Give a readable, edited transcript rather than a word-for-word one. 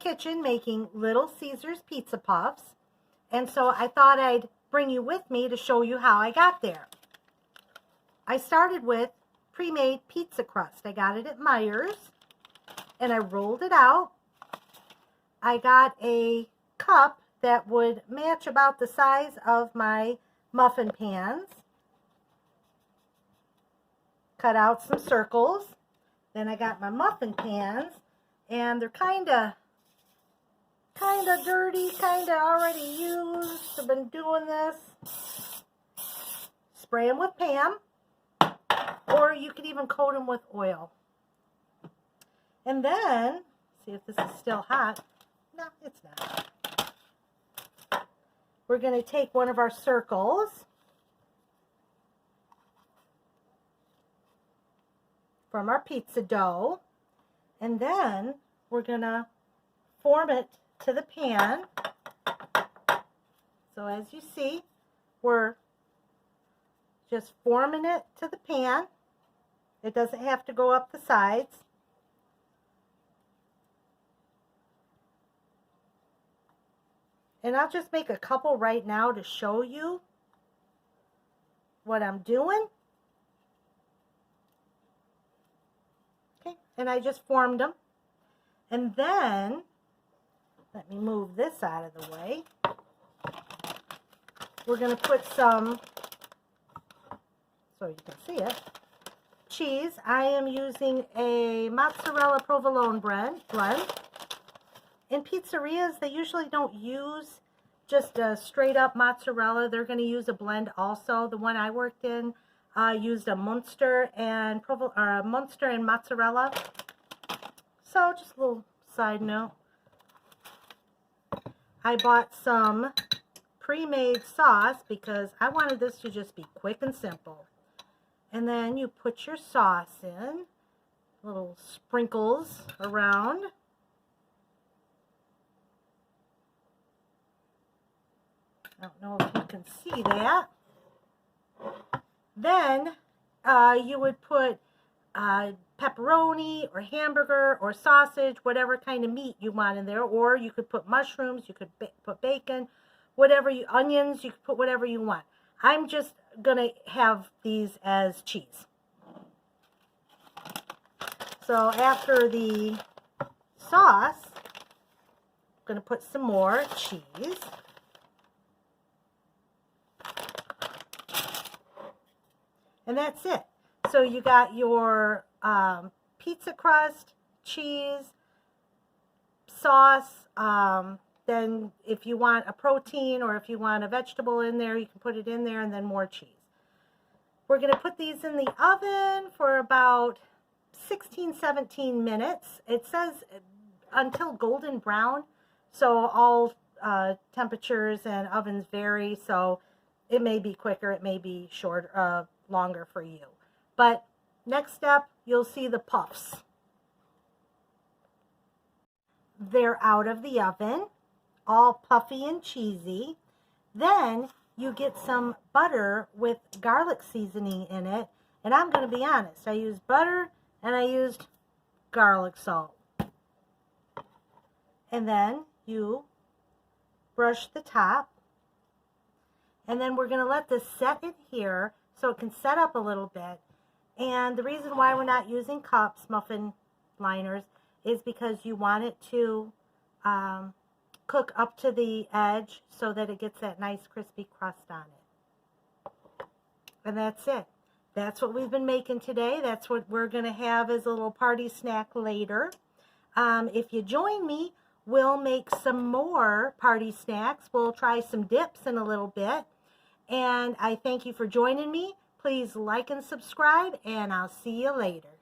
kitchen making Little Caesars pizza puffs, and so I thought I'd bring you with me to show you how I got there. I started with pre-made pizza crust. I got it at Meijer's, and I rolled it out. I got a cup that would match about the size of my muffin pans. Cut out some circles. Then I got my muffin pans, and they're kind of dirty, kind of already used. I've been doing this. Spray them with Pam, or you could even coat them with oil. And then, see if this is still hot. No, it's not. We're going to take one of our circles from our pizza dough, and then we're going to form it to the pan. So as you see, we're just forming it to the pan. It doesn't have to go up the sides. And I'll just make a couple right now to show you what I'm doing. Okay, and I just formed them. And then, let me move this out of the way. We're going to put some, so you can see it, cheese. I am using a mozzarella provolone blend. In pizzerias, they usually don't use just a straight up mozzarella. They're going to use a blend also. The one I worked in used a Munster and mozzarella. So just a little side note. I bought some pre-made sauce because I wanted this to just be quick and simple. And then you put your sauce in, little sprinkles around. I don't know if you can see that. Then you would put pepperoni or hamburger or sausage, whatever kind of meat you want in there, or you could put mushrooms, you could put bacon, onions, you could put whatever you want. I'm just going to have these as cheese. So after the sauce, I'm going to put some more cheese. And that's it. So you got your pizza crust, cheese, sauce. Then if you want a protein or if you want a vegetable in there, you can put it in there, and then more cheese. We're going to put these in the oven for about 16-17 minutes. It says until golden brown. So all temperatures and ovens vary. So it may be quicker, it may be shorter, longer for you. But next step, you'll see the puffs. They're out of the oven, all puffy and cheesy. Then you get some butter with garlic seasoning in it. And I'm going to be honest, I used butter and I used garlic salt. And then you brush the top. And then we're going to let this set in here so it can set up a little bit. And the reason why we're not using cups, muffin liners, is because you want it to cook up to the edge so that it gets that nice crispy crust on it. And that's it. That's what we've been making today. That's what we're going to have as a little party snack later. If you join me, we'll make some more party snacks. We'll try some dips in a little bit. And I thank you for joining me. Please like and subscribe, and I'll see you later.